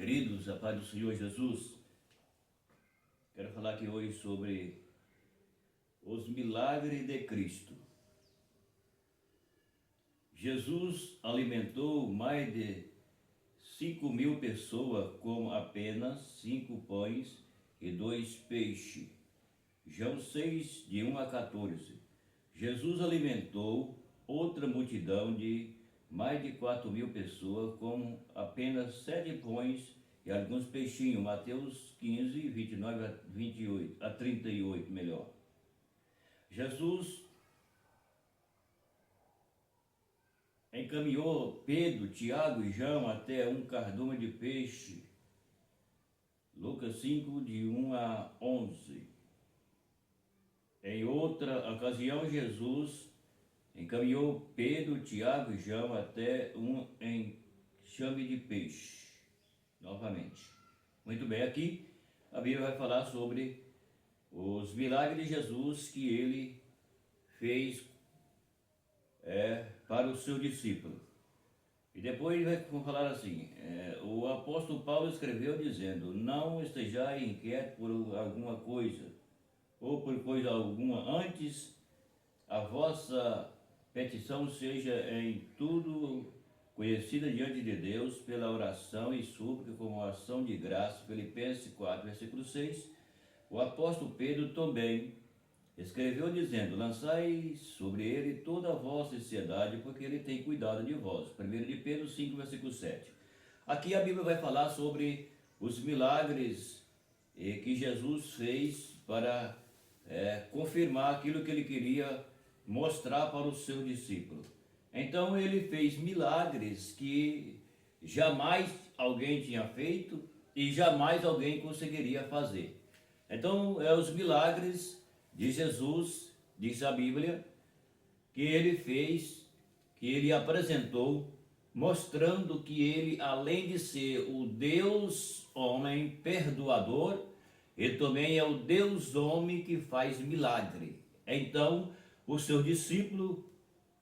Queridos, a paz do Senhor Jesus, quero falar aqui hoje sobre os milagres de Cristo. Jesus alimentou mais de 5.000 pessoas com apenas 5 pães e 2 peixes. João 6, de 1 a 14. Jesus alimentou outra multidão de mais de 4.000 pessoas com apenas 7 pães e alguns peixinhos. Mateus 15, 29 a 38, melhor. Jesus encaminhou Pedro, Tiago e João até um cardume de peixe. Lucas 5, de 1 a 11. Em outra ocasião, Jesus encaminhou Pedro, Tiago e João até um enxame de peixe. Novamente. Muito bem, aqui a Bíblia vai falar sobre os milagres de Jesus que ele fez para o seu discípulo. E depois vai falar assim, o apóstolo Paulo escreveu dizendo: não estejais inquietos por alguma coisa, ou por coisa alguma, antes a vossa petição seja em tudo conhecida diante de Deus pela oração e súplica como ação de graça. Filipenses 4, versículo 6. O apóstolo Pedro também escreveu dizendo: lançai sobre ele toda a vossa ansiedade, porque ele tem cuidado de vós. 1 de Pedro 5, versículo 7. Aqui a Bíblia vai falar sobre os milagres que Jesus fez para confirmar aquilo que ele queria mostrar para o seu discípulo. Então ele fez milagres que jamais alguém tinha feito e jamais alguém conseguiria fazer. Então os milagres de Jesus, diz a Bíblia, que ele fez, que ele apresentou, mostrando que ele, além de ser o Deus homem perdoador, ele também é o Deus homem que faz milagre. Então o seu discípulo,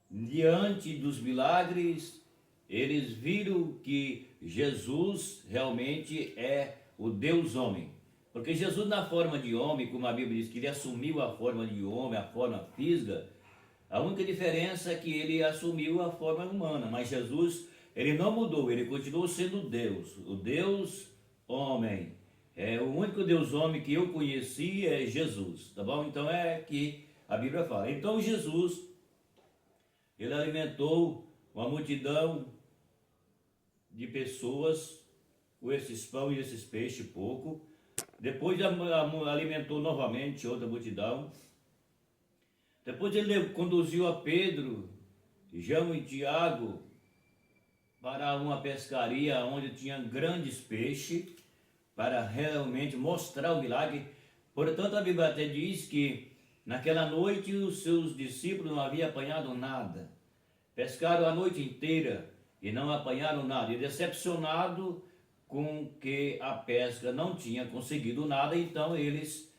diante dos milagres, eles viram que Jesus realmente é o Deus homem. Porque Jesus, na forma de homem, como a Bíblia diz que ele assumiu a forma de homem, a forma física, a única diferença é que ele assumiu a forma humana. Mas Jesus, ele não mudou, ele continuou sendo Deus, o Deus homem. O único Deus homem que eu conheci é Jesus, tá bom? Então é que a Bíblia fala. Então Jesus, ele alimentou uma multidão de pessoas com esses pão e esses peixes pouco. Depois alimentou novamente outra multidão. Depois ele conduziu a Pedro, João e Tiago para uma pescaria onde tinha grandes peixes, para realmente mostrar o milagre. Portanto, a Bíblia até diz que naquela noite os seus discípulos não haviam apanhado nada. Pescaram a noite inteira e não apanharam nada. E decepcionado com que a pesca não tinha conseguido nada, então eles,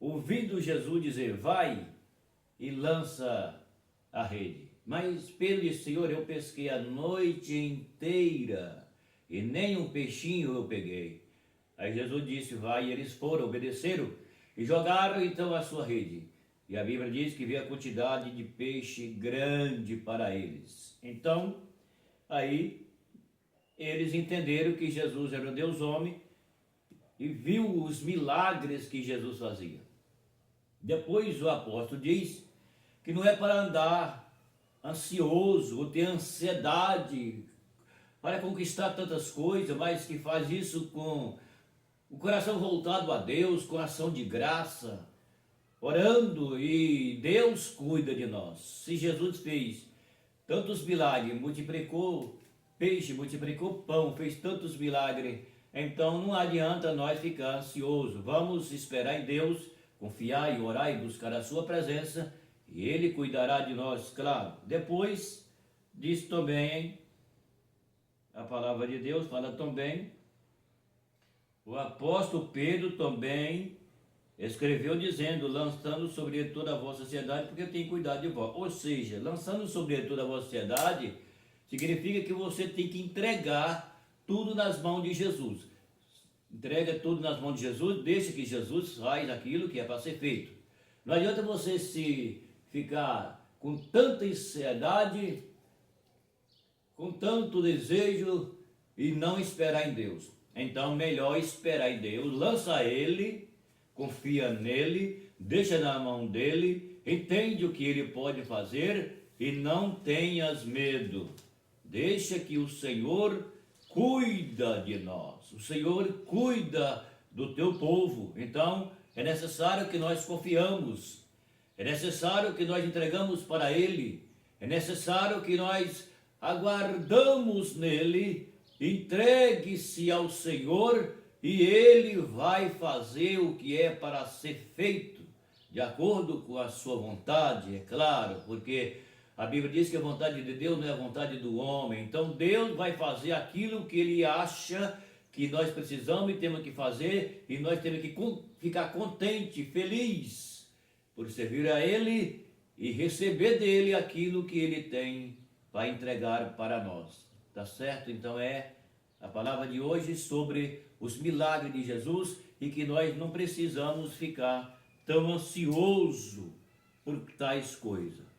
ouvindo Jesus dizer: vai e lança a rede. Mas Pedro disse: Senhor, eu pesquei a noite inteira e nem um peixinho eu peguei. Aí Jesus disse: vai, e eles foram, obedeceram e jogaram então a sua rede. E a Bíblia diz que veio a quantidade de peixe grande para eles. Então, aí eles entenderam que Jesus era o Deus homem e viu os milagres que Jesus fazia. Depois o apóstolo diz que não é para andar ansioso ou ter ansiedade para conquistar tantas coisas, mas que faz isso com o coração voltado a Deus, coração de graça, orando, e Deus cuida de nós. Se Jesus fez tantos milagres, multiplicou peixe, multiplicou pão, fez tantos milagres, então não adianta nós ficar ansiosos. Vamos esperar em Deus, confiar e orar e buscar a sua presença, e Ele cuidará de nós, claro. Depois diz também, a palavra de Deus fala também, o apóstolo Pedro também escreveu dizendo: lançando sobre ele toda a vossa ansiedade, porque eu tenho cuidado de vós. Ou seja, lançando sobre ele toda a vossa ansiedade significa que você tem que entregar tudo nas mãos de Jesus. Entrega tudo nas mãos de Jesus, deixa que Jesus faz aquilo que é para ser feito. Não adianta você se ficar com tanta ansiedade, com tanto desejo e não esperar em Deus. Então, melhor esperar em Deus, lança Ele, confia nele, deixa na mão dele, entende o que Ele pode fazer e não tenhas medo. Deixa que o Senhor cuida de nós, o Senhor cuida do teu povo. Então, é necessário que nós confiamos, é necessário que nós entregamos para Ele, é necessário que nós aguardamos nele. Entregue-se ao Senhor e Ele vai fazer o que é para ser feito, de acordo com a sua vontade, é claro, porque a Bíblia diz que a vontade de Deus não é a vontade do homem. Então Deus vai fazer aquilo que Ele acha que nós precisamos e temos que fazer, e nós temos que ficar contente, feliz, por servir a Ele e receber dele aquilo que Ele tem para entregar para nós. Tá certo? Então é a palavra de hoje sobre os milagres de Jesus e que nós não precisamos ficar tão ansiosos por tais coisas.